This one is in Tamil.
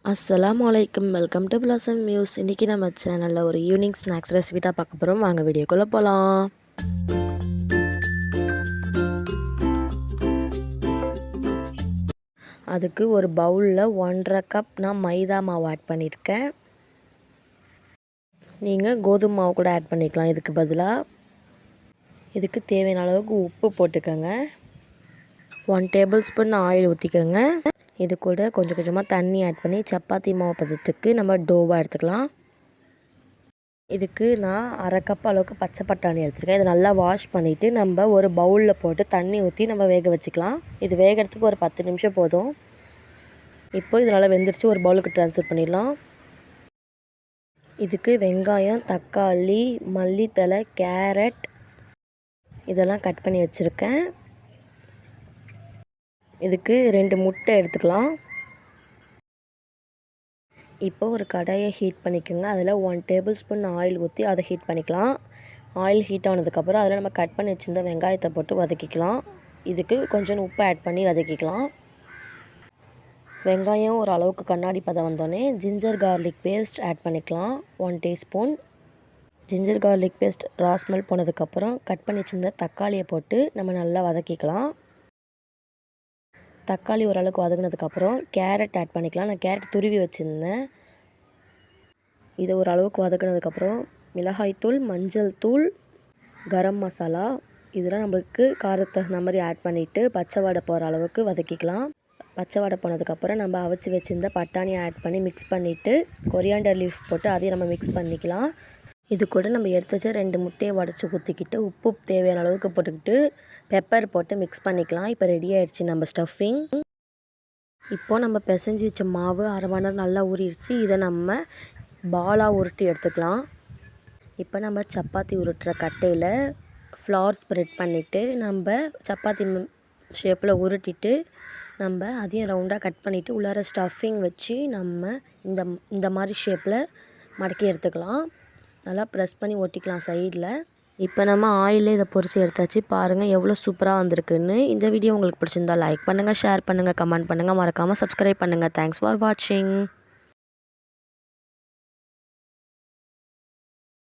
அஸ்ஸலாமு அலைக்கும். Welcome to blossom news. இன்றைக்கி நம்ம சேனலில் ஒரு ஈவினிங் ஸ்நாக்ஸ் ரெசிபி தான் பார்க்க போகிறோம். வாங்க வீடியோக்குள்ளே போகலாம். அதுக்கு ஒரு பவுலில் 1.5 கப் நான் மைதா மாவு ஆட் பண்ணியிருக்கேன். நீங்கள் கோதுமை மாவு கூட ஆட் பண்ணிக்கலாம். இதுக்கு பதிலாக இதுக்கு தேவையான அளவுக்கு உப்பு போட்டுக்கோங்க. 1 டேபிள் ஸ்பூன் ஆயில் ஊற்றிக்கோங்க. இது கூட கொஞ்சம் கொஞ்சமாக தண்ணி ஆட் பண்ணி சப்பாத்தி மாவு பதத்துக்கு நம்ம டோவாக எடுத்துக்கலாம். இதுக்கு நான் 1/2 கப் அளவுக்கு பச்சை பட்டாணி எடுத்துருக்கேன். இதை நல்லா வாஷ் பண்ணிவிட்டு நம்ம ஒரு பவுலில் போட்டு தண்ணி ஊற்றி நம்ம வேக வச்சுக்கலாம். இது வேகிறதுக்கு ஒரு 10 நிமிஷம் போதும். இப்போ இது நல்லா வெந்துருச்சு. ஒரு பவுலுக்கு ட்ரான்ஸ்ஃபர் பண்ணிடலாம். இதுக்கு வெங்காயம், தக்காளி, மல்லித்தழை, கேரட் இதெல்லாம் கட் பண்ணி வச்சுருக்கேன். இதுக்கு 2 முட்டை எடுத்துக்கலாம். இப்போ ஒரு கடாயை ஹீட் பண்ணிக்கோங்க. அதில் 1 டேபிள் ஸ்பூன் ஆயில் ஊற்றி அதை ஹீட் பண்ணிக்கலாம். ஆயில் ஹீட் ஆனதுக்கப்புறம் அதில் நம்ம கட் பண்ணி வச்சுருந்த வெங்காயத்தை போட்டு வதக்கிக்கலாம். இதுக்கு கொஞ்சம் உப்பு ஆட் பண்ணி வதக்கிக்கலாம். வெங்காயம் ஒரு அளவுக்கு கண்ணாடி பதம் வந்தோடனே ஜிஞ்சர் கார்லிக் பேஸ்ட் ஆட் பண்ணிக்கலாம். 1 teaspoon. Ginger garlic paste raw smell போனதுக்கப்புறம் கட் பண்ணி வச்சுருந்த தக்காளியை போட்டு நம்ம நல்லா வதக்கிக்கலாம். தக்காளி ஓரளவுக்கு வதங்கினதுக்கப்புறம் கேரட் ஆட் பண்ணிக்கலாம். நான் கேரட் துருவி வச்சுருந்தேன். இதை ஓரளவுக்கு வதக்கினதுக்கப்புறம் மிளகாய்த்தூள், மஞ்சள் தூள், கரம் மசாலா இதெல்லாம் நம்மளுக்கு காரத்துக்கு தகுந்த மாதிரி ஆட் பண்ணிவிட்டு பச்சை வடை போகிற அளவுக்கு வதக்கிக்கலாம். பச்சை வடை போனதுக்கப்புறம் நம்ம அவிச்சு வச்சுருந்த பட்டாணியை ஆட் பண்ணி மிக்ஸ் பண்ணிவிட்டு கொரியாண்டர் லீஃப் போட்டு அதையும் நம்ம மிக்ஸ் பண்ணிக்கலாம். இது கூட நம்ம எடுத்து வச்ச 2 முட்டையை உடச்சி ஊற்றிக்கிட்டு உப்பு தேவையான அளவுக்கு போட்டுக்கிட்டு பெப்பர் போட்டு மிக்ஸ் பண்ணிக்கலாம். இப்போ ரெடி ஆயிடுச்சு நம்ம ஸ்டஃபிங். இப்போது நம்ம பிசைஞ்சு வச்ச மாவு 1/2 மணி நேரம் நல்லா ஊறிடுச்சு. இதை நம்ம பாலாக உருட்டி எடுத்துக்கலாம். இப்போ நம்ம சப்பாத்தி உருட்டுற கட்டையில் ஃப்ளார் ஸ்ப்ரெட் பண்ணிவிட்டு நம்ம சப்பாத்தி ஷேப்பில் உருட்டிட்டு நம்ம அதையும் ரவுண்டாக கட் பண்ணிவிட்டு உள்ளார ஸ்டஃபிங் வச்சு நம்ம இந்த மாதிரி ஷேப்பில் மடக்கி எடுத்துக்கலாம். நல்லா ப்ரெஸ் பண்ணி ஒட்டிக்கலாம் சைடில். இப்போ நம்ம ஆயிலே இதை பொரித்து எடுத்தாச்சு. பாருங்கள் எவ்வளோ சூப்பராக வந்திருக்குன்னு. இந்த வீடியோ உங்களுக்கு பிடிச்சிருந்தா லைக் பண்ணுங்கள், ஷேர் பண்ணுங்கள், கமெண்ட் பண்ணுங்கள், மறக்காமல் சப்ஸ்கிரைப் பண்ணுங்கள். தேங்க்ஸ் ஃபார் வாட்சிங்.